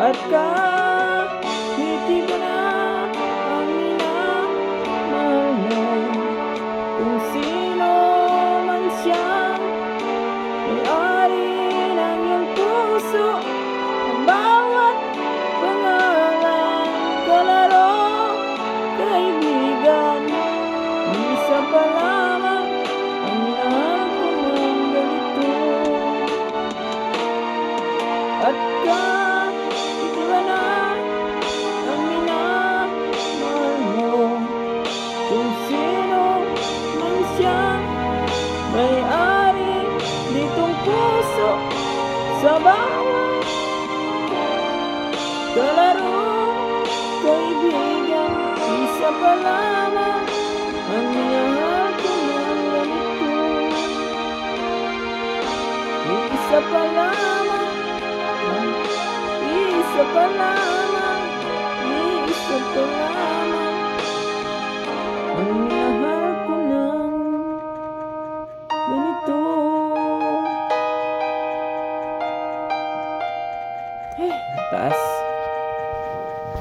At kahit iba na ang minamahal mo, kung sino man siyang may-ari ng iyong puso, ang bawat pangalan, kalaro, kaibigan, isa pa lamang ang minahal ko ng ganito. At kahit iba na ang minamahal mo, kung sino man siyang may-ari nitong puso, sa bawat kalaro, kaibigan, isa pa lamang ang minahal ko ng ganito. Isa pa lamang, isa pa lamang, isa pa lamang ang